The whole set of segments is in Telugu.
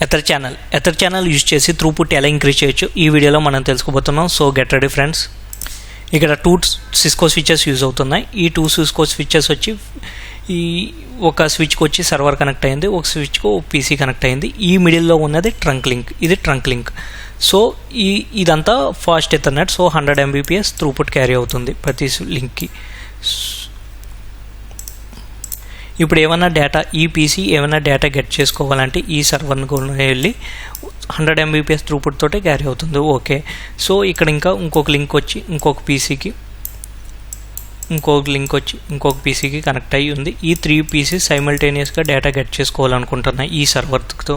ఎథర్ ఛానల్ యూజ్ చేసి త్రూపుట్ ఎలా ఇంక్రీజ్ చేయొచ్చు ఈ వీడియోలో మనం తెలుసుకోబోతున్నాం. So get ready friends. ఇక్కడ 2 సిస్కో స్విచెస్ యూజ్ అవుతున్నాయి. ఈ 2 సిస్కో స్విచెస్ వచ్చి ఈ ఒక స్విచ్కి వచ్చి సర్వర్ కనెక్ట్ అయింది, ఒక స్విచ్కి పీసీ కనెక్ట్ అయింది. ఈ మిడిల్లో ఉన్నది ట్రంక్ లింక్, ఇది ట్రంక్ లింక్. సో ఇదంతా fast Ethernet. So 100 Mbps throughput carry అవుతుంది ప్రతి లింక్కి. ఇప్పుడు ఏమైనా డేటా ఈ పీసీ ఏమైనా డేటా గెట్ చేసుకోవాలంటే ఈ సర్వర్ని కూడా వెళ్ళి 100 Mbps త్రూపుట్ తోటే క్యారీ అవుతుంది. ఓకే. సో ఇక్కడ ఇంకా ఇంకొక లింక్ వచ్చి ఇంకొక పీసీకి కనెక్ట్ అయ్యి ఉంది. ఈ 3 పీసీ సైమల్టేనియస్గా డేటా గెట్ చేసుకోవాలనుకుంటున్నాయి ఈ సర్వర్తో.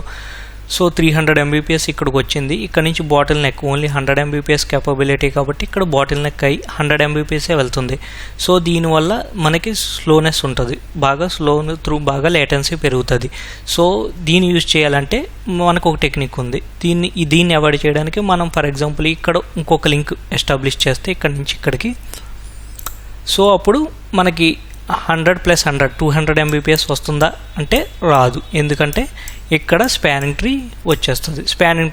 సో 300 Mbps ఇక్కడికి వచ్చింది. ఇక్కడ నుంచి bottle neck only 100 Mbps capability కాబట్టి ఇక్కడ బాటిల్ నెక్ అయ్యి 100 Mbps వెళ్తుంది. సో దీనివల్ల మనకి స్లోనెస్ ఉంటుంది, బాగా లేటెన్సీ పెరుగుతుంది. సో దీన్ని యూజ్ చేయాలంటే మనకు ఒక టెక్నిక్ ఉంది. దీన్ని అవాయిడ్ చేయడానికి మనం ఫర్ ఎగ్జాంపుల్ ఇక్కడ ఇంకొక లింక్ ఎస్టాబ్లిష్ చేస్తే ఇక్కడ నుంచి ఇక్కడికి, సో అప్పుడు మనకి 100+100 200 Mbps వస్తుందా అంటే రాదు. ఎందుకంటే ఇక్కడ స్పానింగ్ ట్రీ వచ్చేస్తుంది. స్పానింగ్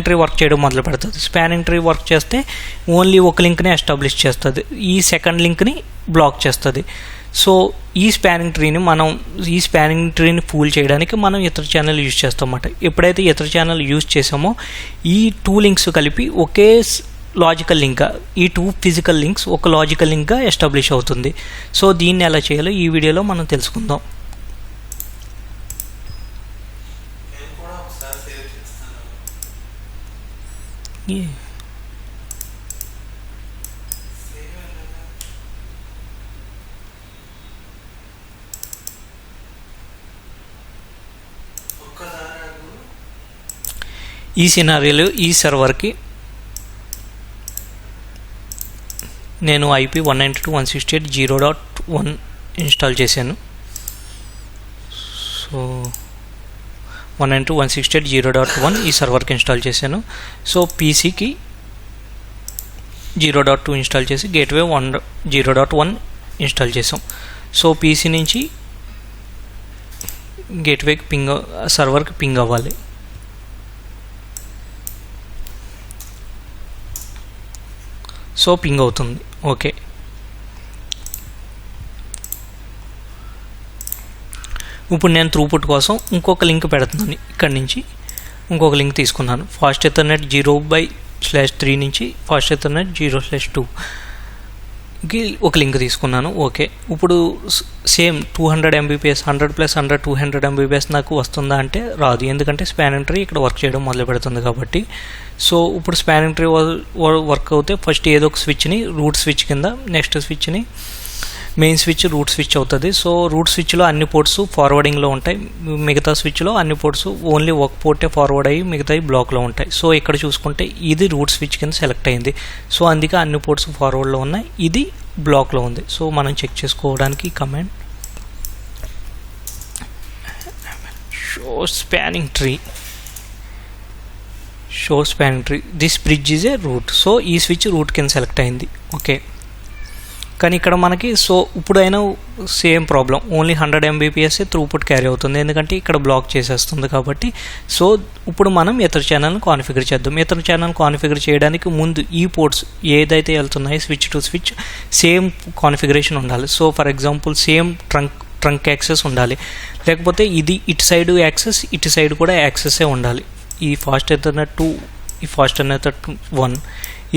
ట్రీ వర్క్ చేయడం మొదలు పెడుతుంది. స్పానింగ్ ట్రీ వర్క్ చేస్తే ఓన్లీ ఒక లింక్ని ఎస్టాబ్లిష్ చేస్తుంది, ఈ సెకండ్ లింక్ని బ్లాక్ చేస్తుంది. సో ఈ స్పానింగ్ ట్రీని ఫూల్ చేయడానికి మనం ఇతర ఛానల్ యూజ్ చేస్తామన్నమాట. ఎప్పుడైతే ఇతర ఛానల్ యూజ్ చేసామో ఈ 2 లింక్స్ కలిపి ఒకే లాజికల్ లింక్గా, ఈ 2 ఫిజికల్ లింక్స్ ఒక లాజికల్ లింక్గా ఎస్టాబ్లిష్ అవుతుంది. సో దీన్ని ఎలా చేయాలో ఈ వీడియోలో మనం తెలుసుకుందాం. ఈ సినారియోలో ఈ సర్వర్కి నేను IP 192.168.0.1 ఇన్స్టాల్ చేశాను. సో 192.168.0.1 ఈ సర్వర్కి ఇన్స్టాల్ చేశాను. సో పీసీకి 0.2 ఇన్స్టాల్ చేసి గేట్వే 0.1 ఇన్స్టాల్ చేసాం. సో పీసీ నుంచి గేట్వేకి సర్వర్కి పింగ్ అవ్వాలి. సో పింగ్ అవుతుంది. ఓకే. ఇప్పుడు నేను త్రూపుట్ కోసం ఇంకొక లింక్ పెడుతున్నాను. ఇక్కడి నుంచి ఇంకొక లింక్ తీసుకున్నాను. ఫాస్ట్ ఎథర్నెట్ 0/3 నుంచి ఫాస్ట్ ఎథర్నెట్ 0/2కి ఒక లింక్ తీసుకున్నాను. ఓకే. ఇప్పుడు సేమ్ 200 Mbps 100+100 200 Mbps నాకు వస్తుందా అంటే రాదు. ఎందుకంటే స్పానింగ్ ట్రీ ఇక్కడ వర్క్ చేయడం మొదలు పెడుతుంది కాబట్టి. సో ఇప్పుడు స్పానింగ్ ట్రీ వర్క్ అవుతే ఫస్ట్ ఏదో ఒక స్విచ్ని రూట్ స్విచ్ కింద, నెక్స్ట్ స్విచ్ని మెయిన్ స్విచ్ రూట్ స్విచ్ అవుతుంది. సో రూట్ స్విచ్లో అన్ని పోర్ట్స్ ఫార్వర్డింగ్లో ఉంటాయి, మిగతా స్విచ్లో అన్ని పోర్ట్స్ ఓన్లీ ఒక పోర్టే ఫార్వర్డ్ అయ్యి మిగతాయి బ్లాక్లో ఉంటాయి. సో ఇక్కడ చూసుకుంటే ఇది రూట్ స్విచ్ కింద సెలెక్ట్ అయింది. సో అందుకే అన్ని పోర్ట్స్ ఫార్వర్డ్లో ఉన్నాయి, ఇది బ్లాక్లో ఉంది. సో మనం చెక్ చేసుకోవడానికి command show spanning tree this bridge is a root. So ఈ స్విచ్ రూట్ కింద సెలెక్ట్ అయింది. ఓకే. కానీ ఇక్కడ మనకి సో ఇప్పుడైనా same problem, only 100 Mbps throughput carry అవుతుంది, ఎందుకంటే ఇక్కడ బ్లాక్ చేసేస్తుంది కాబట్టి. సో ఇప్పుడు మనం ఇతర ఛానల్ని కాన్ఫిగర్ చేద్దాం. ఇతర ఛానల్ కాన్ఫిగర్ చేయడానికి ముందు ఈ పోర్ట్స్ ఏదైతే వెళ్తున్నాయో switch to switch same configuration ఉండాలి. So for example same trunk access ఉండాలి, లేకపోతే ఇది ఇటు సైడ్ యాక్సెస్ ఇటు సైడ్ కూడా యాక్సెస్సే ఉండాలి. ఈ ఫాస్ట్ ఎథర్నెట్ 2 ఈ ఫాస్ట్ ఎథర్నెట్ 1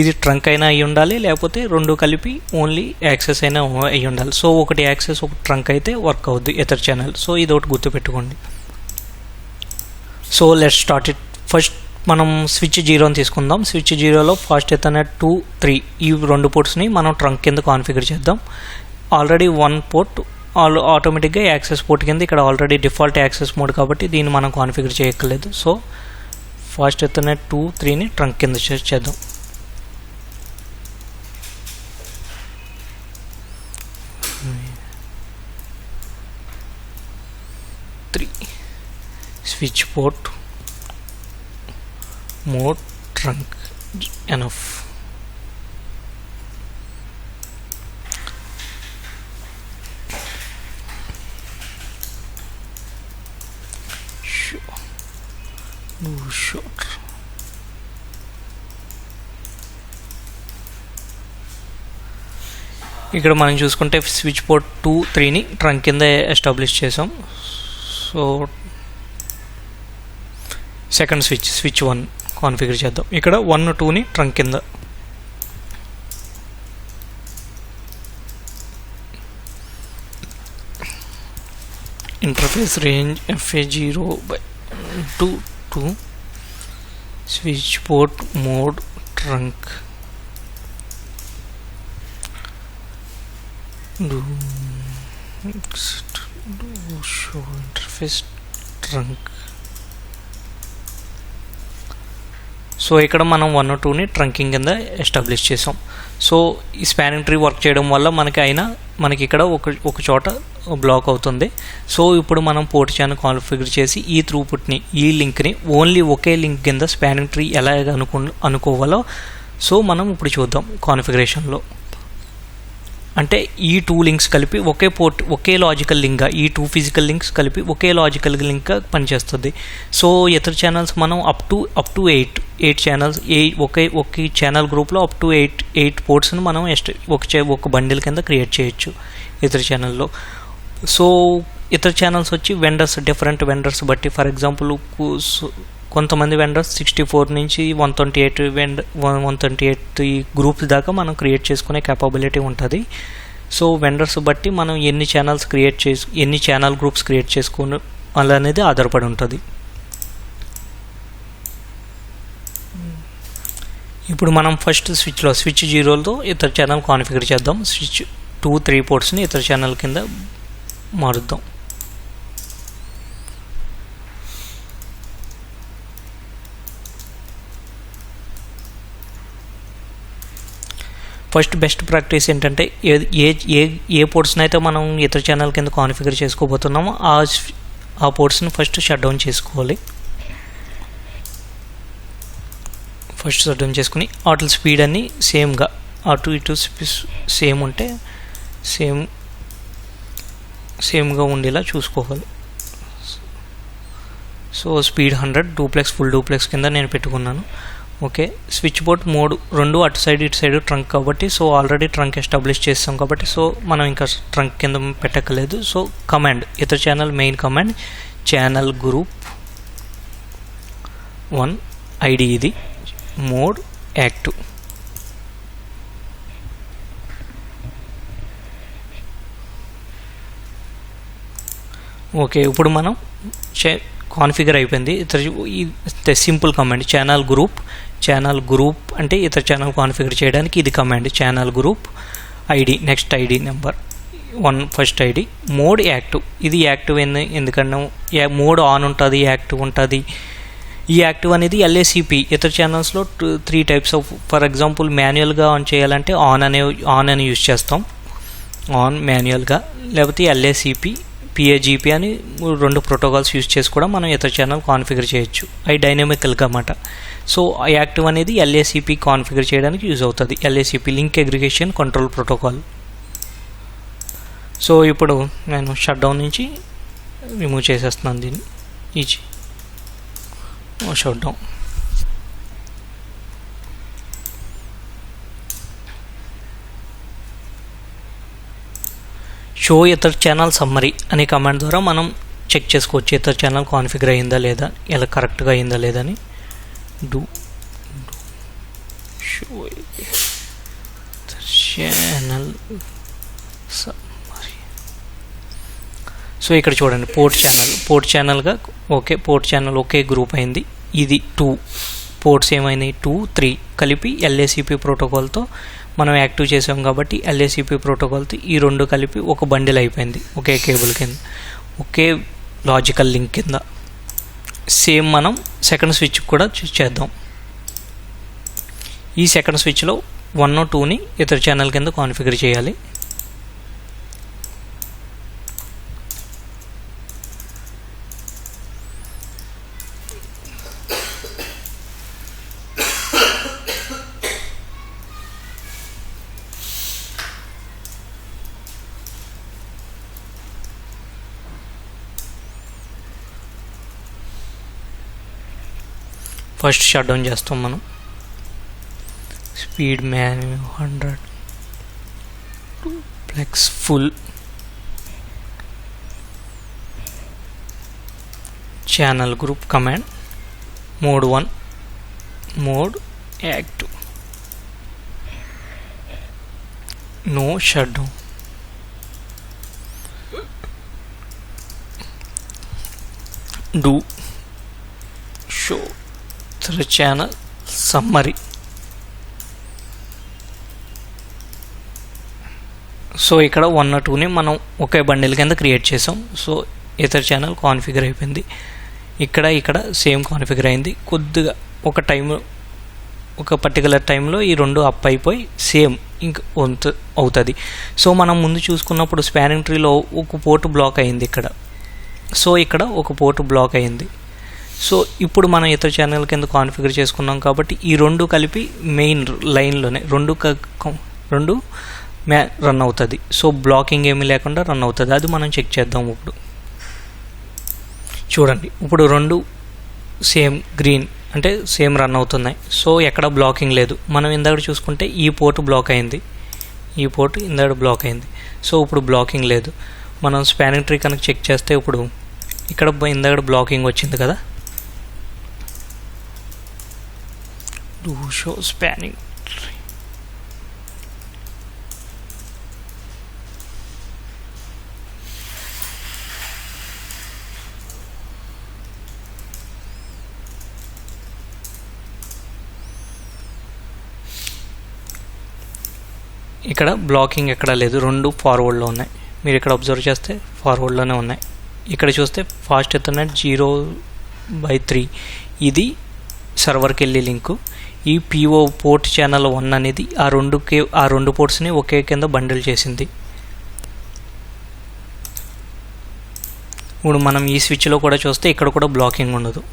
ఇది ట్రంక్ అయినా అయ్యి ఉండాలి, లేకపోతే రెండు కలిపి ఓన్లీ యాక్సెస్ అయినా అయ్యి ఉండాలి. సో ఒకటి యాక్సెస్ ఒక ట్రంక్ అయితే వర్క్ అవుద్ది ఇతర ఛానల్. సో ఇది ఒకటి గుర్తుపెట్టుకోండి. So let's start it. First మనం స్విచ్ 0 తీసుకుందాం. స్విచ్ 0లో ఫాస్ట్ ఎథర్నెట్ 2, 3 ఈ 2 పోర్ట్స్ని మనం ట్రంక్ కింద కాన్ఫిగర్ చేద్దాం. ఆల్రెడీ 1 పోర్ట్ ఆటోమేటిక్గా యాక్సెస్ పోర్ట్ కింద ఇక్కడ ఆల్రెడీ డిఫాల్ట్ యాక్సెస్ మోడ్ కాబట్టి దీన్ని మనం కాన్ఫిగర్ చేయక్కర్లేదు. సో ఫాస్ట్ ఎథర్నెట్ 2, 3ని ట్రంక్ కింద చేద్దాం. Switch port mode trunk enough. Short. ఇక్కడ మనం చూసుకుంటే స్విచ్ పోర్ట్ 2, 3ని ట్రంక్ కింద ఎస్టాబ్లిష్ చేసాం. సో సెకండ్ స్విచ్ 1 కాన్ఫిగర్ చేద్దాం. ఇక్కడ 1, 2ని ట్రంక్ కింద, interface range FA0/2 switch port mode trunk show interface trunk. So ఇక్కడ మనం 1, 2ని ట్రంకింగ్ కింద ఎస్టాబ్లిష్ చేసాం. సో ఈ స్పానింగ్ ట్రీ వర్క్ చేయడం వల్ల మనకి ఇక్కడ ఒక చోట బ్లాక్ అవుతుంది. సో ఇప్పుడు మనం పోర్ట్ ఛానల్ కాన్ఫిగర్ చేసి ఈ త్రూపుట్ని, ఈ లింక్ని ఓన్లీ ఒకే లింక్ కింద స్పానింగ్ ట్రీ ఎలా అనుకోవాలో సో మనం ఇప్పుడు చూద్దాం కాన్ఫిగరేషన్లో. అంటే ఈ 2 లింక్స్ కలిపి ఒకే పోర్ట్, ఒకే లాజికల్ లింక్గా, ఈ 2 ఫిజికల్ లింక్స్ కలిపి ఒకే లాజికల్ లింక్గా పనిచేస్తుంది. సో ఇతర ఛానల్స్ మనం up to 8 channels, okay channel గ్రూప్లో అప్ టు 8 పోర్ట్స్ని మనం ఒక బండిల్ కింద క్రియేట్ చేయొచ్చు ఇతర ఛానల్లో. సో ఇతర ఛానల్స్ వచ్చి డిఫరెంట్ వెండర్స్ బట్టి, ఫర్ ఎగ్జాంపుల్ కొంతమంది వెండర్స్ 64 నుంచి 128 గ్రూప్స్ దాకా మనం క్రియేట్ చేసుకునే కేపబిలిటీ ఉంటుంది. సో వెండర్స్ బట్టి మనం ఎన్ని ఛానల్ గ్రూప్స్ క్రియేట్ చేసుకుని అనేది ఆధారపడి ఉంటుంది. ఇప్పుడు మనం ఫస్ట్ స్విచ్ 0తో ఇతర ఛానల్ కాన్ఫిగర్ చేద్దాం. స్విచ్ 2, 3 పోర్ట్స్ని ఇతర ఛానల్ కింద మారుద్దాం. ఫస్ట్ బెస్ట్ ప్రాక్టీస్ ఏంటంటే ఏ పోర్ట్స్ని అయితే మనం ఇతర ఛానల్ కింద కాన్ఫిగర్ చేసుకోబోతున్నామో ఆ పోర్ట్స్ని ఫస్ట్ షట్ డౌన్ చేసుకోవాలి. ఫస్ట్ షట్ డౌన్ చేసుకుని వాటి స్పీడ్ అన్ని సేమ్గా అటు ఇటు సేమ్ ఉంటే సేమ్గా ఉండేలా చూసుకోవాలి. So speed 100, duplex, full duplex కింద నేను పెట్టుకున్నాను. ఓకే, స్విచ్ పోర్ట్ 3 అటు సైడ్ ఇటు సైడ్ ట్రంక్ కాబట్టి, సో ఆల్రెడీ ట్రంక్ ఎస్టాబ్లిష్ చేస్తాం కాబట్టి సో మనం ఇంకా ట్రంక్ కింద పెట్టక్కర్లేదు. సో కమాండ్, ఇతర channel main command channel group 1 ID, ఇది మోడ్ యాక్టివ్. ఓకే, ఇప్పుడు మనం కాన్ఫిగర్ అయిపోయింది. సింపుల్ కమాండ్ ఛానల్ గ్రూప్ అంటే ఇతర ఛానల్ కాన్ఫిగర్ చేయడానికి ఇది command. Channel group ID, next ID number 1, first ID, mode active. ఇది యాక్టివ్ ఎందుకంటే మోడ్ ఆన్ ఉంటుంది, యాక్టివ్ ఉంటుంది. ఈ యాక్టివ్ అనేది LACP. ఇతర ఛానల్స్లో 3 టైప్స్ ఆఫ్, ఫర్ ఎగ్జాంపుల్ మాన్యువల్గా ఆన్ చేయాలంటే ఆన్ అని యూజ్ చేస్తాం, ఆన్ మాన్యువల్గా. లేకపోతే LACP, PAGP అని 2 ప్రోటోకాల్స్ యూజ్ చేసి కూడా మనం ఇతర ఛానల్ కాన్ఫిగర్ చేయొచ్చు. అవి డైనమికల్గా అన్నమాట. సో యాక్టివ్ అనేది LACP కాన్ఫిగర్ చేయడానికి యూజ్ అవుతుంది. LACP link aggregation control protocol. So ఇప్పుడు నేను షట్ డౌన్ నుంచి రిమూవ్ చేసేస్తున్నాను దీన్ని. Easy shut down. షో ఇతర ఛానల్ సమ్మరీ అనే కమాండ్ ద్వారా మనం చెక్ చేసుకోవచ్చు ఇతర ఛానల్ కాన్ఫిగర్ అయిందా లేదా, ఎలా కరెక్ట్గా అయిందా లేదని. Show channel summary. సో ఇక్కడ చూడండి పోర్ట్ ఛానల్గా ఓకే, పోర్ట్ ఛానల్ ఒకే గ్రూప్ అయింది. ఇది 2 పోర్ట్స్ ఏమైనాయి, 2, 3 కలిపి LACP ప్రోటోకాల్తో మనం యాక్టివ్ చేసాం కాబట్టి LACP ప్రోటోకాల్తో ఈ 2 కలిపి ఒక బండిల్ అయిపోయింది, ఒకే కేబుల్ కింద, ఒకే లాజికల్ లింక్ కింద. సేమ్ మనం సెకండ్ స్విచ్ కూడా చేద్దాం. ఈ సెకండ్ స్విచ్లో 1, 2ని ఇతర ఛానల్ కింద కాన్ఫిగర్ చేయాలి. ఫస్ట్ షట్ డౌన్ చేస్తాం మనం. స్పీడ్ మాన్యూ 100, flex full, channel group command, mode 1, mode active, no shut down, do show through channel summary. So ఇక్కడ 1 or 2ని మనం ఒకే బండిల్ కింద క్రియేట్ చేసాం. సో ఇతర ఛానల్ కాన్ఫిగర్ అయిపోయింది. ఇక్కడ సేమ్ కాన్ఫిగర్ అయింది. కొద్దిగా ఒక పర్టికులర్ టైంలో ఈ 2 అప్ అయిపోయి సేమ్ ఇంక అవుతుంది. సో మనం ముందు చూసుకున్నప్పుడు స్పానింగ్ ట్రీలో ఒక పోర్ట్ బ్లాక్ అయింది ఇక్కడ. సో ఇక్కడ ఒక పోర్ట్ బ్లాక్ అయింది. సో ఇప్పుడు మనం ఇతర ఛానల్ కింద కాన్ఫిగర్ చేసుకున్నాం కాబట్టి ఈ 2 కలిపి మెయిన్ లైన్లోనే రెండు రన్ అవుతుంది. సో బ్లాకింగ్ ఏమీ లేకుండా రన్ అవుతుంది. అది మనం చెక్ చేద్దాం. ఇప్పుడు చూడండి, ఇప్పుడు 2 సేమ్ గ్రీన్ అంటే సేమ్ రన్ అవుతున్నాయి. సో ఎక్కడ బ్లాకింగ్ లేదు. మనం ఇందాక చూసుకుంటే ఈ పోర్ట్ బ్లాక్ అయింది, ఈ పోర్ట్ ఇందాక బ్లాక్ అయింది. సో ఇప్పుడు బ్లాకింగ్ లేదు. మనం స్పానింగ్ ట్రీ కనుక చెక్ చేస్తే ఇప్పుడు ఇక్కడ ఇందాక బ్లాకింగ్ వచ్చింది కదా. డూ షో స్పానింగ్ ట్రీ, ఇక్కడ బ్లాకింగ్ ఎక్కడ లేదు. 2 ఫార్వర్డ్లో ఉన్నాయి. మీరు ఇక్కడ అబ్జర్వ్ చేస్తే ఫార్వర్డ్లోనే ఉన్నాయి. ఇక్కడ చూస్తే ఫాస్ట్ ఎథర్నెట్ 0/3 ఇది సర్వర్కి వెళ్ళే లింకు. ఈ పిఓ పోర్ట్ ఛానల్ 1 అనేది ఆ 2 పోర్ట్స్ని ఒకే కింద బండిల్ చేసింది. ఇప్పుడు మనం ఈ స్విచ్లో కూడా చూస్తే ఇక్కడ కూడా బ్లాకింగ్ ఉండదు.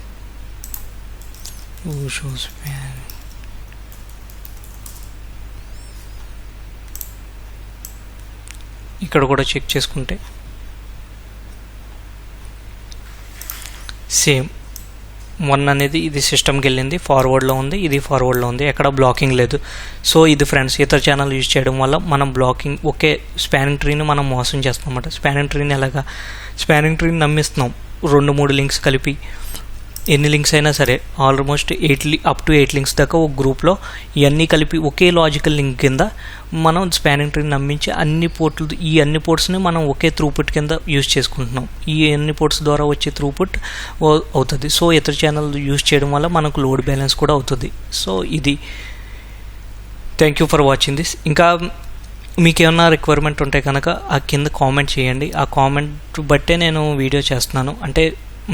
ఇక్కడ కూడా చెక్ చేసుకుంటే సేమ్ 1 అనేది ఇది సిస్టమ్కి వెళ్ళింది, ఫార్వర్డ్లో ఉంది, ఇది ఫార్వర్డ్లో ఉంది, ఎక్కడ బ్లాకింగ్ లేదు. సో ఇది ఫ్రెండ్స్ ఇతర ఛానల్ యూజ్ చేయడం వల్ల మనం బ్లాకింగ్ ఒకే స్పానింగ్ ట్రీని మనం మోసం చేస్తాం అన్నమాట. స్పానింగ్ ట్రీని ఎలాగా, స్పానింగ్ ట్రీని నమ్మిస్తున్నాం 2-3 లింక్స్ కలిపి. ఎన్ని లింక్స్ అయినా సరే ఆల్మోస్ట్ 8 లింక్స్ దాకా ఒక గ్రూప్లో ఇవన్నీ కలిపి ఒకే లాజికల్ లింక్ కింద మనం స్పానింగ్ ట్రీని నమ్మించి ఈ అన్ని పోర్ట్స్ని మనం ఒకే త్రూపుట్ కింద యూజ్ చేసుకుంటున్నాం. ఈ అన్ని పోర్ట్స్ ద్వారా వచ్చే త్రూపుట్ అవుతుంది. సో ఇతర ఛానల్ యూజ్ చేయడం వల్ల మనకు లోడ్ బ్యాలెన్స్ కూడా అవుతుంది. సో ఇది thank you for watching this. ఇంకా మీకు ఏమన్నా రిక్వైర్మెంట్ ఉంటే కనుక ఆ కింద కామెంట్ చేయండి. ఆ కామెంట్ బట్టే నేను వీడియో చేస్తున్నాను. అంటే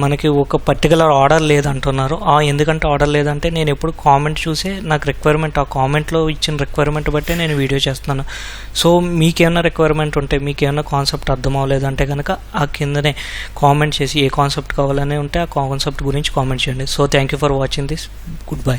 మనకి ఒక పర్టికులర్ ఆర్డర్ లేదంటున్నారు. ఎందుకంటే ఆర్డర్ లేదంటే నేను ఎప్పుడు కామెంట్ చూసే నాకు రిక్వైర్మెంట్, ఆ కామెంట్లో ఇచ్చిన రిక్వైర్మెంట్ బట్టే నేను వీడియో చేస్తున్నాను. సో మీకేమైనా రిక్వైర్మెంట్ ఉంటే, మీకేమైనా కాన్సెప్ట్ అర్థం అవ్వలేదంటే కనుక ఆ కిందనే కామెంట్ చేసి ఏ కాన్సెప్ట్ కావాలని ఉంటే ఆ కాన్సెప్ట్ గురించి కామెంట్ చేయండి. So thank you for watching this. Good bye.